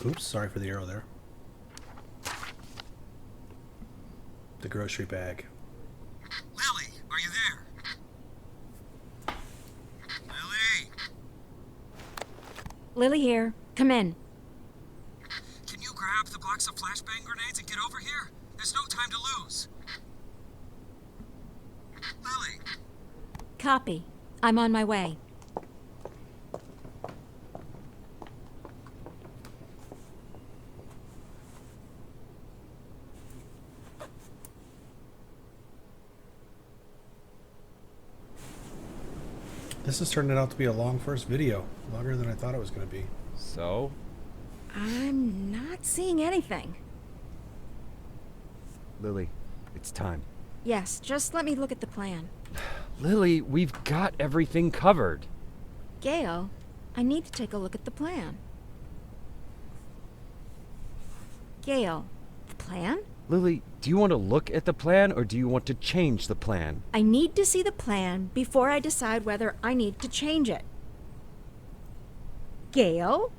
Oops, sorry for the arrow there. The grocery bag. Lily, are you there? Lily! Lily here. Come in. Can you grab the box of flashbang grenades and get over here? There's no time to lose. Lily! Copy. I'm on my way. This is turning out to be a long first video. Longer than I thought it was going to be. So? I'm not seeing anything. Lily, it's time. Yes, just let me look at the plan. Lily, we've got everything covered. Gail, I need to take a look at the plan. Gail, the plan? Lily, do you want to look at the plan or do you want to change the plan? I need to see the plan before I decide whether I need to change it. Gail?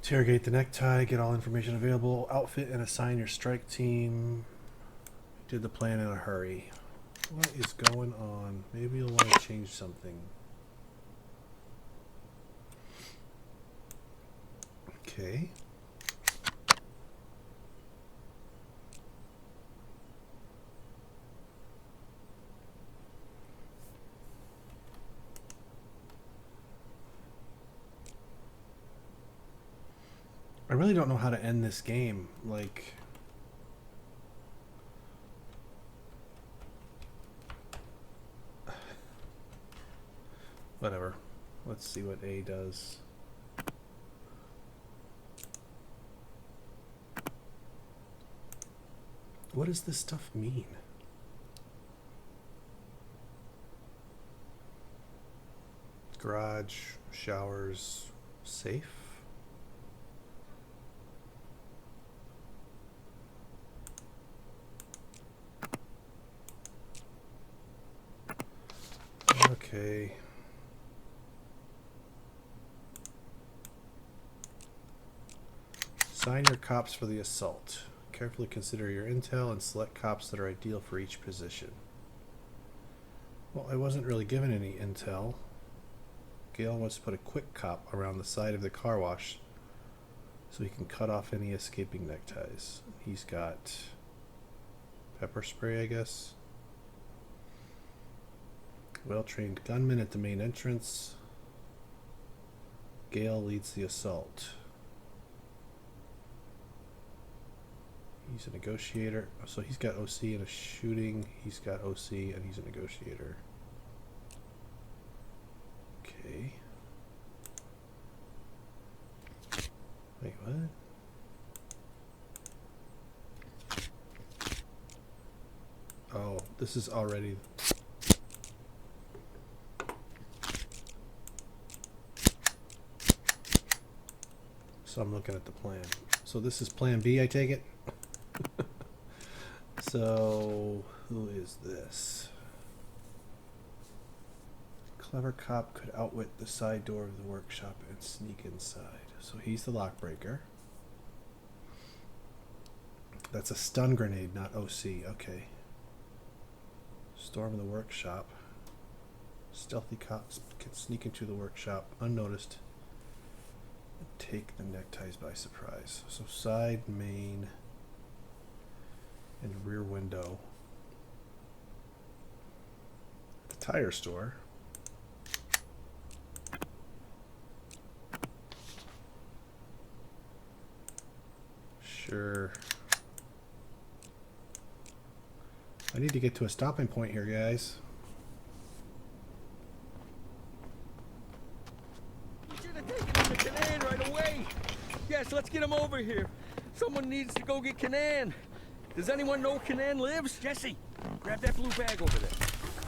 Interrogate the necktie, get all information available, outfit and assign your strike team. Did the plan in a hurry. What is going on? Maybe you'll want to change something. Okay. I really don't know how to end this game. Like, whatever. Let's see what A does. What does this stuff mean? Garage, showers, safe? Okay. Assign your cops for the assault. Carefully consider your intel and select cops that are ideal for each position. Well, I wasn't really given any intel. Gail wants to put a quick cop around the side of the car wash so he can cut off any escaping neckties. He's got pepper spray, I guess. Well-trained gunman at the main entrance. Gail leads the assault. He's a negotiator. So he's got OC and a shooting. He's got OC and he's a negotiator. Okay. Wait, what? Oh, this is already... So I'm looking at the plan. So this is plan B, I take it? So, who is this? Clever cop could outwit the side door of the workshop and sneak inside. So he's the lockbreaker. That's a stun grenade, not OC. Okay. Storm the workshop. Stealthy cops can sneak into the workshop unnoticed and take the neckties by surprise. So side, main, and rear window. The tire store. Sure. I need to get to a stopping point here, guys. We should have taken him to Canaan right away. Yes, let's get him over here. So Someone needs to go get Kanan. Does anyone know Kanan lives? Jesse, grab that blue bag over there.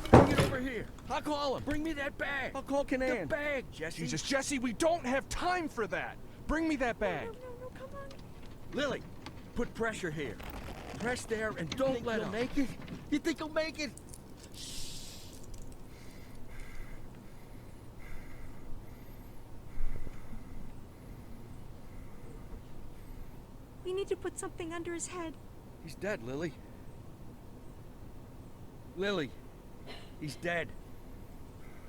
Bring it over here. I'll call him. Bring me that bag. I'll call Kanan. The bag, Jesse. Jesus, Jesse, we don't have time for that. Bring me that bag. No, come on. Lily, put pressure here. Press there and don't let him. Make it? You think he'll make it? We need to put something under his head. He's dead, Lily. Lily, he's dead.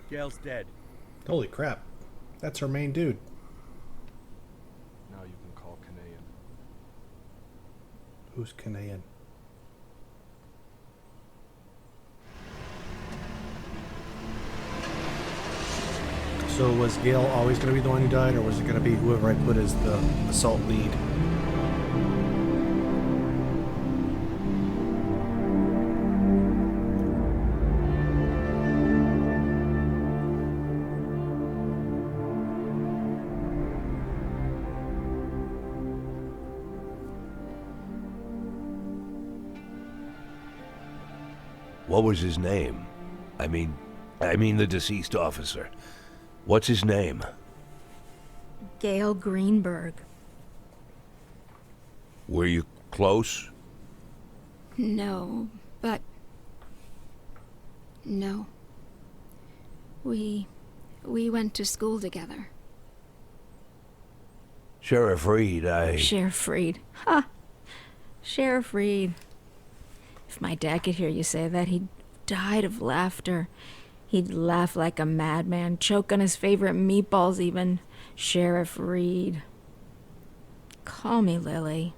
Gail's dead. Holy crap. That's our main dude. Now you can call Kanayan. Who's Kanayan? So was Gail always going to be the one who died, or was it going to be whoever I put as the assault lead? What was his name? I mean the deceased officer. What's his name? Gail Greenberg. Were you close? No, but... No. We went to school together. Sheriff Reed, Sheriff Reed. Ha! Sheriff Reed. If my dad could hear you say that, he'd died of laughter. He'd laugh like a madman, choke on his favorite meatballs even. Sheriff Reed. Call me Lily.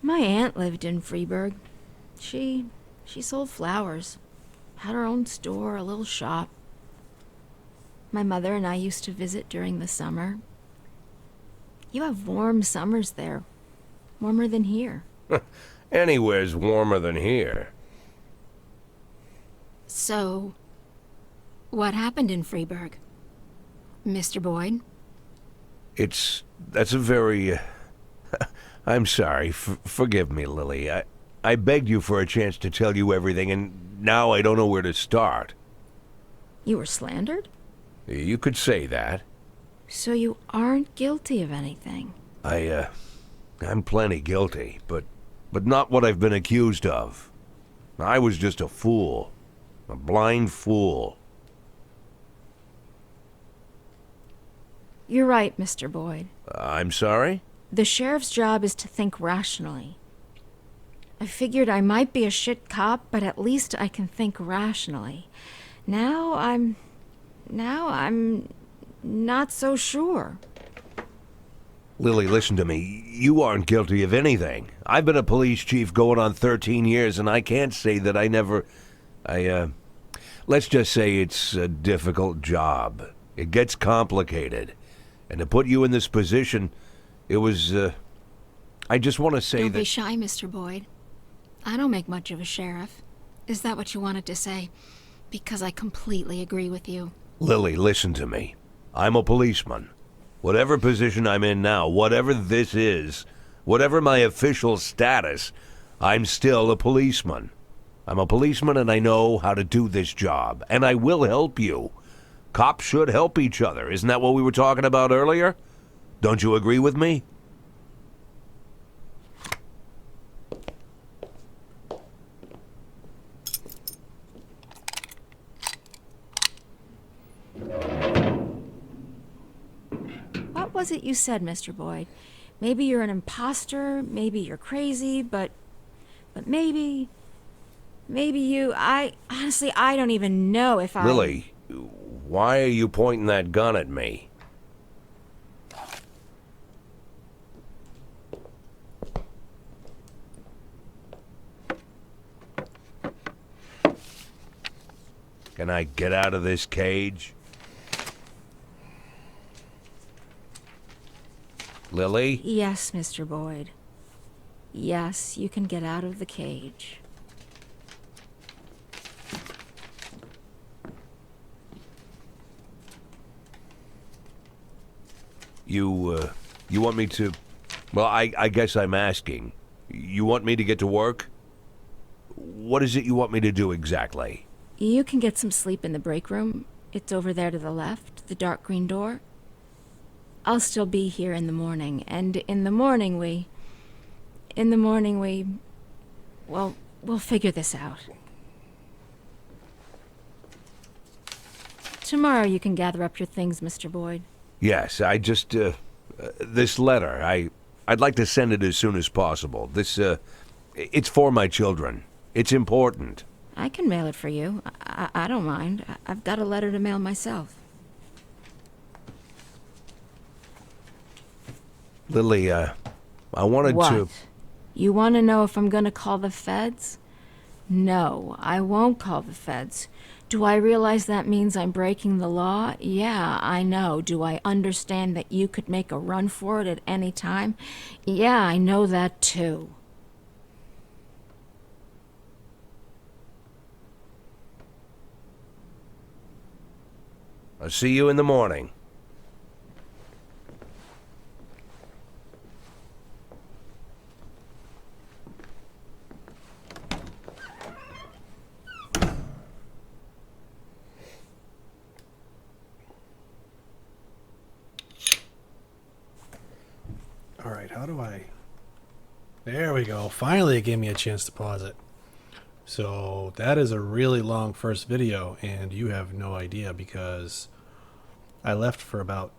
My aunt lived in Freeburg. She sold flowers. Had her own store, a little shop. My mother and I used to visit during the summer. You have warm summers there. Warmer than here. Anywhere's warmer than here. So, what happened in Freeburg? Mr. Boyd? That's a very... I'm sorry. Forgive me, Lily. I begged you for a chance to tell you everything, and now I don't know where to start. You were slandered? You could say that. So you aren't guilty of anything? I'm plenty guilty, but not what I've been accused of. I was just a fool. A blind fool. You're right, Mr. Boyd. I'm sorry? The sheriff's job is to think rationally. I figured I might be a shit cop, but at least I can think rationally. Now I'm not so sure. Lily, listen to me. You aren't guilty of anything. I've been a police chief going on 13 years, and I can't say that I never... let's just say it's a difficult job. It gets complicated. And to put you in this position, it was, I just want to say Don't that... Don't be shy, Mr. Boyd. I don't make much of a sheriff. Is that what you wanted to say? Because I completely agree with you. Lily, listen to me. I'm a policeman. Whatever position I'm in now, whatever this is, whatever my official status, I'm still a policeman. I'm a policeman and I know how to do this job. And I will help you. Cops should help each other. Isn't that what we were talking about earlier? Don't you agree with me? What was it you said, Mr. Boyd? Maybe you're an imposter, maybe you're crazy, but maybe you... honestly, I don't even know if I... Lily, why are you pointing that gun at me? Can I get out of this cage? Lily? Yes, Mr. Boyd. Yes, you can get out of the cage. You want me to... Well, I guess I'm asking. You want me to get to work? What is it you want me to do exactly? You can get some sleep in the break room. It's over there to the left, the dark green door. I'll still be here in the morning, and in the morning we... Well, we'll figure this out. Tomorrow you can gather up your things, Mr. Boyd. Yes, I just... this letter, I'd like to send it as soon as possible. This, it's for my children. It's important. I can mail it for you. I don't mind. I've got a letter to mail myself. Lily, I wanted What? to... You want to know if I'm going to call the feds? No, I won't call the feds. Do I realize that means I'm breaking the law? Yeah, I know. Do I understand that you could make a run for it at any time? Yeah, I know that too. I'll see you in the morning. All right, how do I... There we go. Finally, it gave me a chance to pause it. So that is a really long first video, and you have no idea because I left for about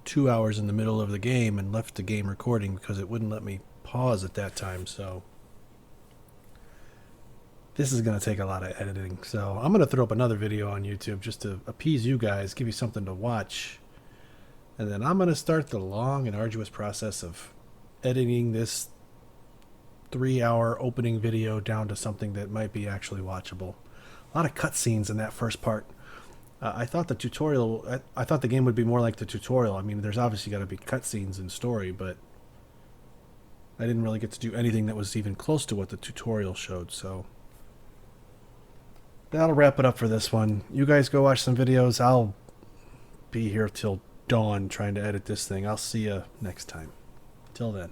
2 hours in the middle of the game and left the game recording because it wouldn't let me pause at that time. So this is going to take a lot of editing. So I'm going to throw up another video on YouTube just to appease you guys, give you something to watch. And then I'm going to start the long and arduous process of editing this 3-hour opening video down to something that might be actually watchable. A lot of cutscenes in that first part. I thought the tutorial, I thought the game would be more like the tutorial. I mean, there's obviously got to be cutscenes in story, but I didn't really get to do anything that was even close to what the tutorial showed, so that'll wrap it up for this one. You guys go watch some videos. I'll be here till dawn trying to edit this thing. I'll see you next time. Till then.